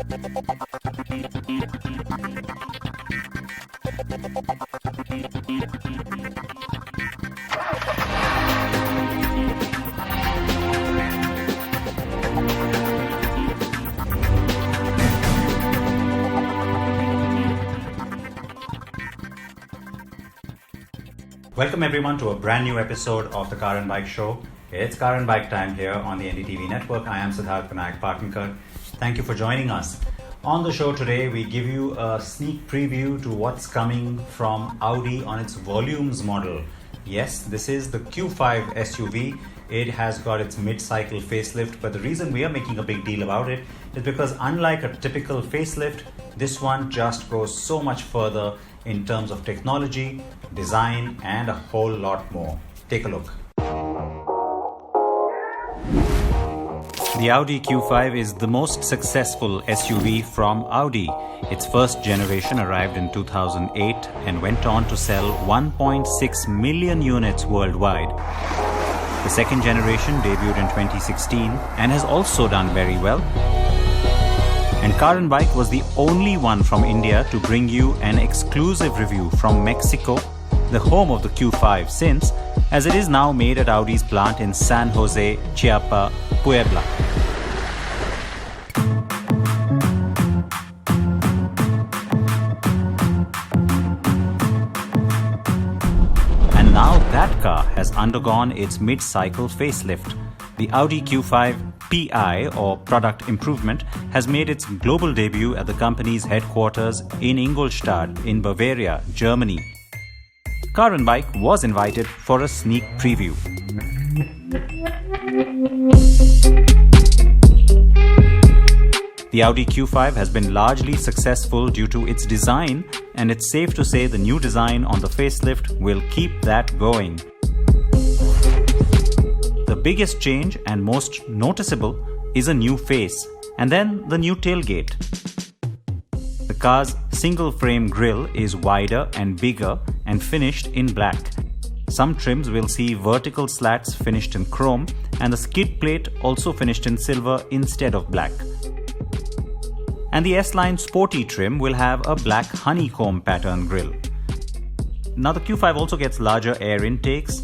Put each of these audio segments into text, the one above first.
Welcome everyone to a brand new episode of the Car and Bike Show. It's Car and Bike time here on the NDTV network. I am Siddharth Vinayak Parthankar. Thank you for joining us. On the show today, we give you a sneak preview to what's coming from Audi on its volumes model. Yes, this is the Q5 SUV. It has got its mid-cycle facelift, but the reason we are making a big deal about it is because unlike a typical facelift, this one just goes so much further in terms of technology, design, and a whole lot more. Take a look. The Audi Q5 is the most successful SUV from Audi. Its first generation arrived in 2008 and went on to sell 1.6 million units worldwide. The second generation debuted in 2016 and has also done very well. And Car and Bike was the only one from India to bring you an exclusive review from Mexico, the home of the Q5 since, as it is now made at Audi's plant in San Jose, Chiapa, Puebla. And now that car has undergone its mid-cycle facelift. The Audi Q5 PI, or Product Improvement, has made its global debut at the company's headquarters in Ingolstadt in Bavaria, Germany. Car and Bike was invited for a sneak preview. The Audi Q5 has been largely successful due to its design, and it's safe to say the new design on the facelift will keep that going. The biggest change and most noticeable is a new face, and then the new tailgate. The car's single-frame grille is wider and bigger and finished in black. Some trims will see vertical slats finished in chrome, and the skid plate also finished in silver instead of black. And the S-Line Sporty trim will have a black honeycomb pattern grille. Now the Q5 also gets larger air intakes,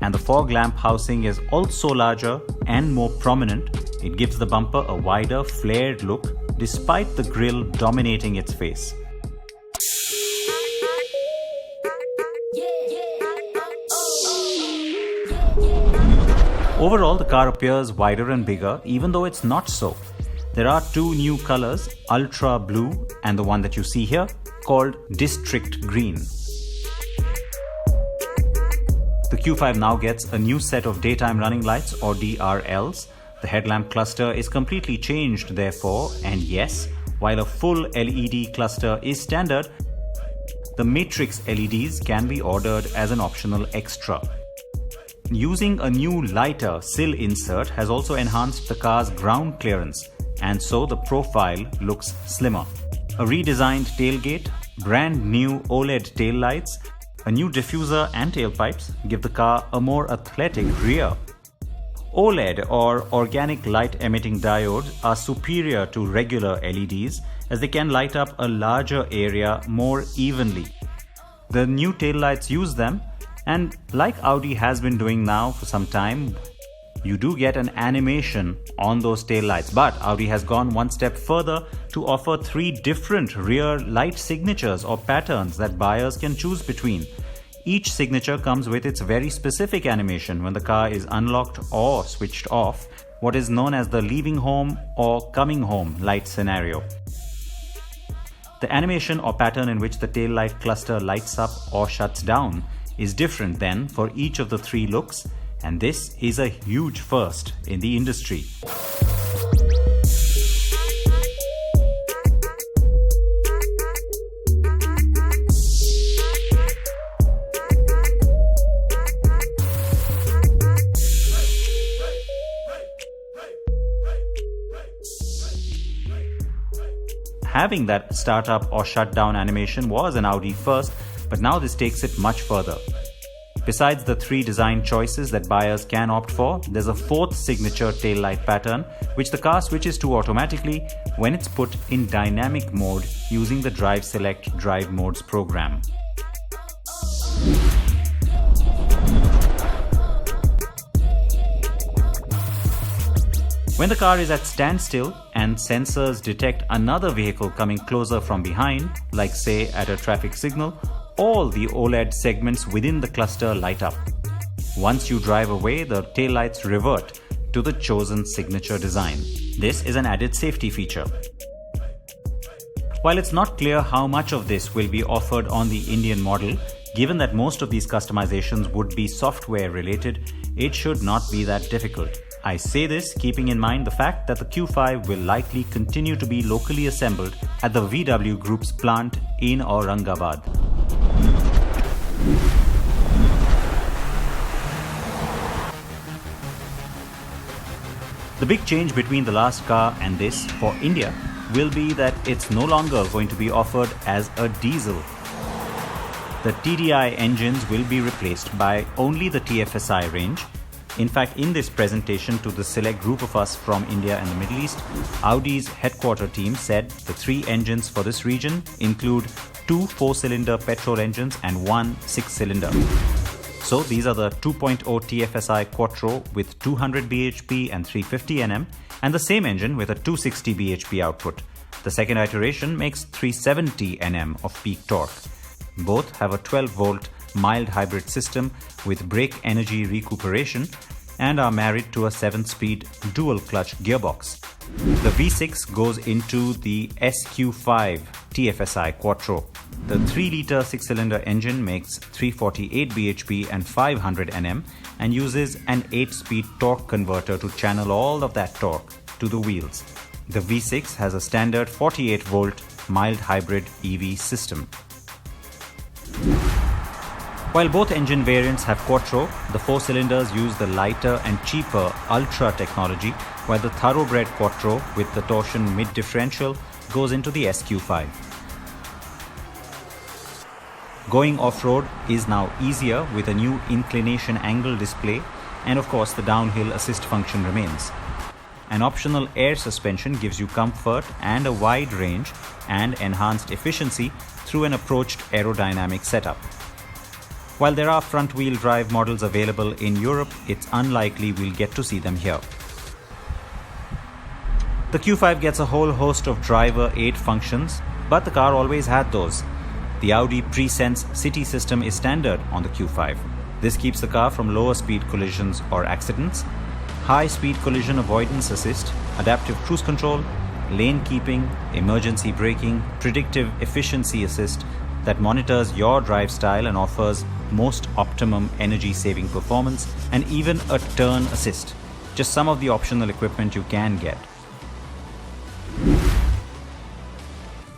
and the fog lamp housing is also larger and more prominent. It gives the bumper a wider, flared look despite the grille dominating its face. Overall, the car appears wider and bigger, even though it's not so. There are two new colors, Ultra Blue and the one that you see here, called District Green. The Q5 now gets a new set of daytime running lights, or DRLs. The headlamp cluster is completely changed therefore, and yes, while a full LED cluster is standard, the matrix LEDs can be ordered as an optional extra. Using a new lighter sill insert has also enhanced the car's ground clearance, and so the profile looks slimmer. A redesigned tailgate, brand new OLED taillights, a new diffuser and tailpipes give the car a more athletic rear. OLED, or organic light emitting diodes, are superior to regular LEDs as they can light up a larger area more evenly. The new taillights use them, and like Audi has been doing now for some time, you do get an animation on those taillights, but Audi has gone one step further to offer 3 different rear light signatures or patterns that buyers can choose between. Each signature comes with its very specific animation when the car is unlocked or switched off, what is known as the leaving home or coming home light scenario. The animation or pattern in which the tail light cluster lights up or shuts down is different then for each of the 3 looks, and this is a huge first in the industry. Having that startup or shutdown animation was an Audi first, but now this takes it much further. Besides the 3 design choices that buyers can opt for, there's a 4th signature taillight pattern which the car switches to automatically when it's put in dynamic mode using the Drive Select Drive Modes program. When the car is at standstill and sensors detect another vehicle coming closer from behind, like say at a traffic signal, all the OLED segments within the cluster light up. Once you drive away, the taillights revert to the chosen signature design. This is an added safety feature. While it's not clear how much of this will be offered on the Indian model, given that most of these customizations would be software related, it should not be that difficult. I say this keeping in mind the fact that the Q5 will likely continue to be locally assembled at the VW Group's plant in Aurangabad. The big change between the last car and this for India will be that it's no longer going to be offered as a diesel. The TDI engines will be replaced by only the TFSI range. In fact, in this presentation to the select group of us from India and the Middle East, Audi's headquarter team said the 3 engines for this region include 2 4-cylinder petrol engines and 1 6-cylinder. So these are the 2.0 TFSI Quattro with 200 bhp and 350 Nm, and the same engine with a 260 bhp output. The second iteration makes 370 Nm of peak torque. Both have a 12-volt mild hybrid system with brake energy recuperation and are married to a 7-speed dual-clutch gearbox. The V6 goes into the SQ5 TFSI Quattro. The 3-litre 6-cylinder engine makes 348 bhp and 500 Nm and uses an 8-speed torque converter to channel all of that torque to the wheels. The V6 has a standard 48-volt mild hybrid EV system. While both engine variants have Quattro, the 4-cylinders use the lighter and cheaper Ultra technology, while the thoroughbred Quattro with the torsion mid-differential goes into the SQ5. Going off-road is now easier with a new inclination angle display, and of course the downhill assist function remains. An optional air suspension gives you comfort and a wide range and enhanced efficiency through an approached aerodynamic setup. While there are front-wheel drive models available in Europe, it's unlikely we'll get to see them here. The Q5 gets a whole host of driver aid functions, but the car always had those. The Audi Presense City system is standard on the Q5. This keeps the car from lower speed collisions or accidents. High-speed collision avoidance assist, adaptive cruise control, lane keeping, emergency braking, predictive efficiency assist that monitors your drive style and offers most optimum energy-saving performance, and even a turn assist. Just some of the optional equipment you can get.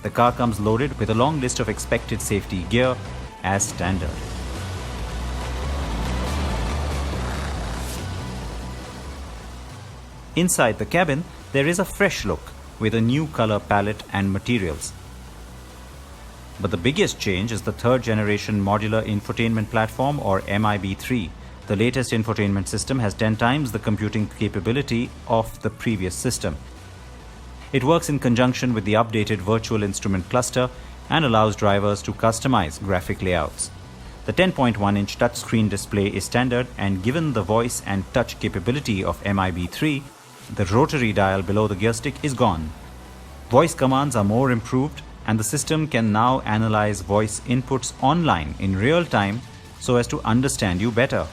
The car comes loaded with a long list of expected safety gear as standard. Inside the cabin, there is a fresh look with a new color palette and materials. But the biggest change is the 3rd generation modular infotainment platform, or MIB3. The latest infotainment system has 10 times the computing capability of the previous system. It works in conjunction with the updated virtual instrument cluster and allows drivers to customize graphic layouts. The 10.1-inch touchscreen display is standard, and given the voice and touch capability of MIB3, the rotary dial below the gear stick is gone. Voice commands are more improved, and the system can now analyze voice inputs online in real time so as to understand you better.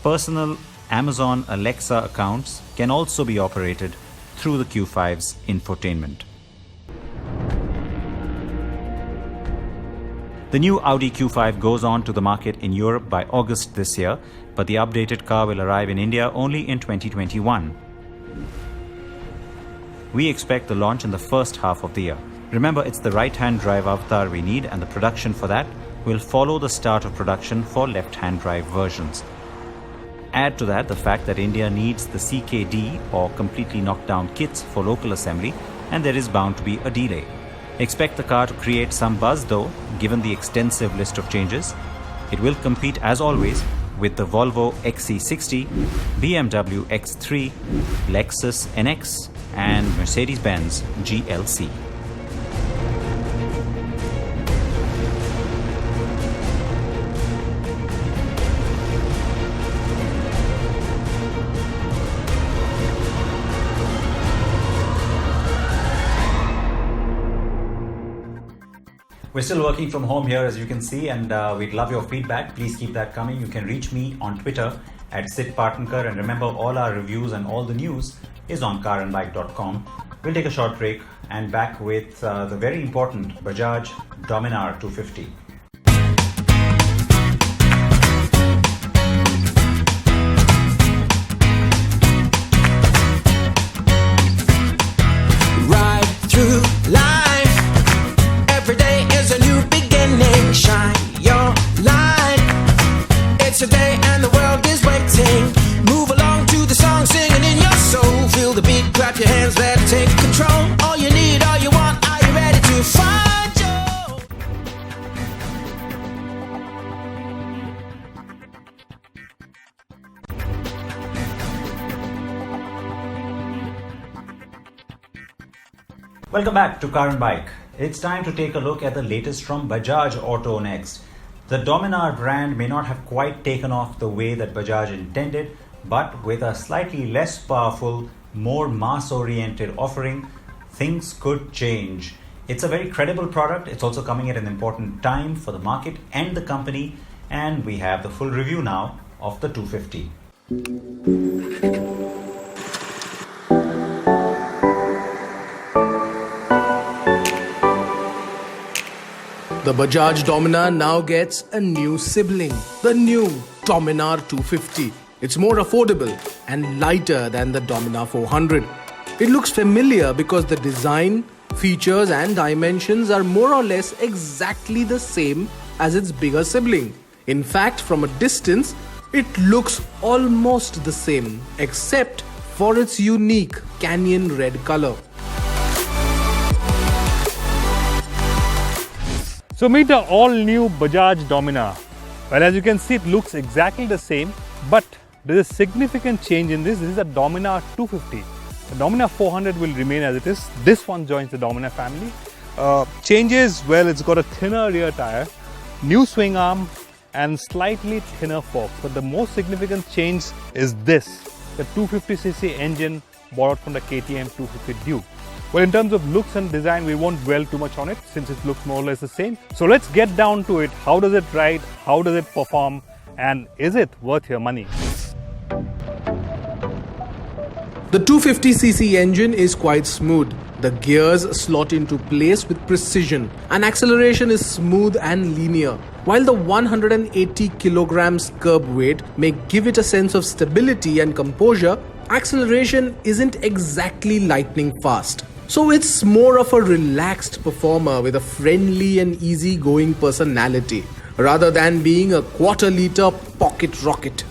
Personal Amazon Alexa accounts can also be operated through the Q5's infotainment. The new Audi Q5 goes on to the market in Europe by August this year, but the updated car will arrive in India only in 2021. We expect the launch in the first half of the year. Remember, it's the right-hand drive avatar we need, and the production for that will follow the start of production for left-hand drive versions. Add to that the fact that India needs the CKD, or completely knocked down kits, for local assembly, and there is bound to be a delay. Expect the car to create some buzz though, given the extensive list of changes. It will compete as always with the Volvo XC60, BMW X3, Lexus NX, and Mercedes-Benz GLC. We're still working from home here, as you can see, and we'd love your feedback. Please keep that coming. You can reach me on Twitter at Sid Partnkar, and remember, all our reviews and all the news is on carandbike.com. We'll take a short break and back with the very important Bajaj Dominar 250. Ride through life. Every day is a new beginning. Shine your light. It's a day and the world is waiting. Move along to the song, singing in your soul. Feel the beat, clap your hands, let it take control. All you need, all you want, are you ready to find your... Welcome back to Car and Bike. It's time to take a look at the latest from Bajaj Auto next. The Dominar brand may not have quite taken off the way that Bajaj intended, but with a slightly less powerful, more mass-oriented offering, things could change. It's a very credible product. It's also coming at an important time for the market and the company, and we have the full review now of the 250. The Bajaj Dominar now gets a new sibling, the new Dominar 250. It's more affordable and lighter than the Dominar 400. It looks familiar because the design, features and dimensions are more or less exactly the same as its bigger sibling. In fact, from a distance, it looks almost the same, except for its unique canyon red color. So meet the all-new Bajaj Dominar. Well, as you can see, it looks exactly the same, but there is a significant change in this. This is a Dominar 250. The Dominar 400 will remain as it is. This one joins the Dominar family. Changes, well, it's got a thinner rear tire, new swing arm and slightly thinner forks. But the most significant change is this, the 250cc engine borrowed from the KTM 250 Duke. Well, in terms of looks and design, we won't dwell too much on it since it looks more or less the same. So let's get down to it. How does it ride? How does it perform? And is it worth your money? The 250cc engine is quite smooth. The gears slot into place with precision and acceleration is smooth and linear. While the 180 kilograms curb weight may give it a sense of stability and composure, acceleration isn't exactly lightning fast. So it's more of a relaxed performer with a friendly and easygoing personality, rather than being a quarter-liter pocket rocket.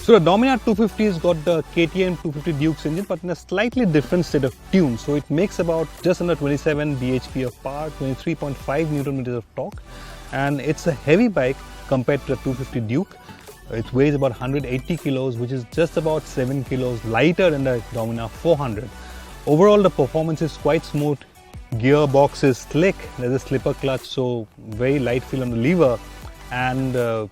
So the Dominar 250 has got the KTM 250 Duke's engine, but in a slightly different state of tune. So it makes about just under 27 bhp of power, 23.5 Newton meters of torque, and it's a heavy bike compared to the 250 Duke. It weighs about 180 kilos, which is just about 7 kilos lighter than the Dominar 400. Overall, the performance is quite smooth. Gearbox is slick. There's a slipper clutch, so very light feel on the lever. And the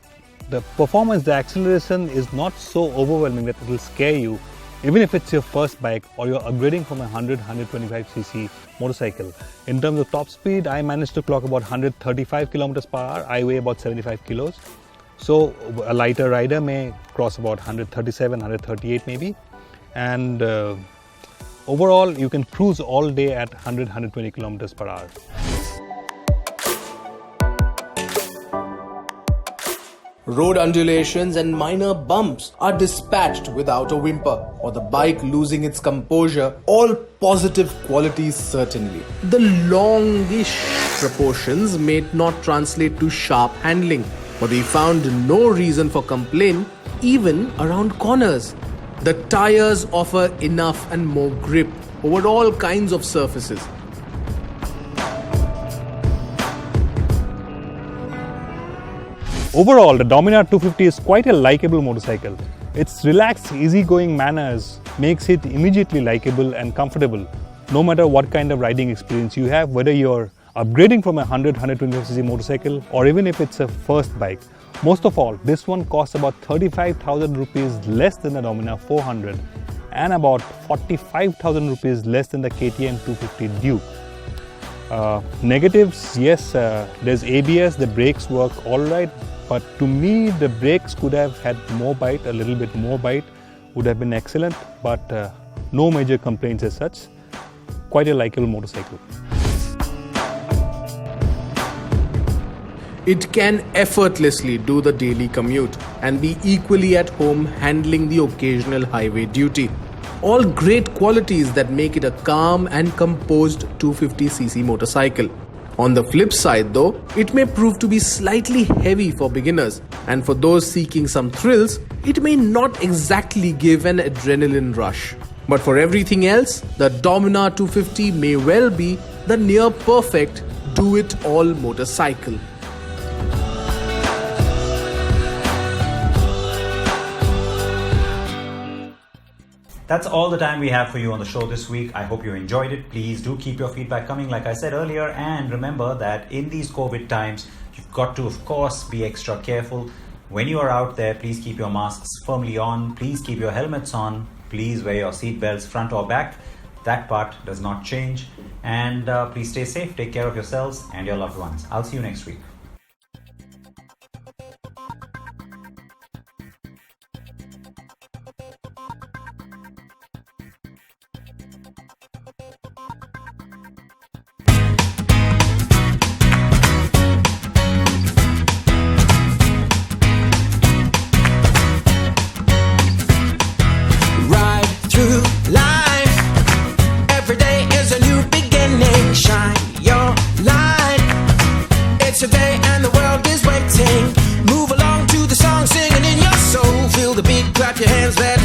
performance, the acceleration is not so overwhelming that it will scare you, even if it's your first bike or you're upgrading from a 100-125cc motorcycle. In terms of top speed, I managed to clock about 135 kilometers per hour. I weigh about 75 kilos. So a lighter rider may cross about 137, 138 maybe. And overall, you can cruise all day at 100-120 kilometers per hour. Road undulations and minor bumps are dispatched without a whimper, or the bike losing its composure. All positive qualities certainly. The longish proportions may not translate to sharp handling, but we found no reason for complaint even around corners. The tires offer enough and more grip over all kinds of surfaces. Overall, the Dominar 250 is quite a likable motorcycle. Its relaxed, easygoing manners makes it immediately likable and comfortable, no matter what kind of riding experience you have, whether you're upgrading from a 125cc motorcycle or even if it's a first bike. Most of all, this one costs about 35,000 rupees less than the Dominar 400 and about 45,000 rupees less than the KTM 250 Duke. Negatives, yes, there's ABS, the brakes work alright, but to me the brakes could have had more bite, a little bit more bite would have been excellent, but no major complaints as such. Quite a likable motorcycle. It can effortlessly do the daily commute and be equally at home handling the occasional highway duty. All great qualities that make it a calm and composed 250cc motorcycle. On the flip side though, it may prove to be slightly heavy for beginners, and for those seeking some thrills, it may not exactly give an adrenaline rush. But for everything else, the Dominar 250 may well be the near perfect do-it-all motorcycle. That's all the time we have for you on the show this week. I hope you enjoyed it. Please do keep your feedback coming, like I said earlier. And remember that in these COVID times, you've got to, of course, be extra careful. When you are out there, please keep your masks firmly on. Please keep your helmets on. Please wear your seat belts front or back. That part does not change. And please stay safe. Take care of yourselves and your loved ones. I'll see you next week. Today and the world is waiting. Move along to the song, singing in your soul. Feel the beat, clap your hands, let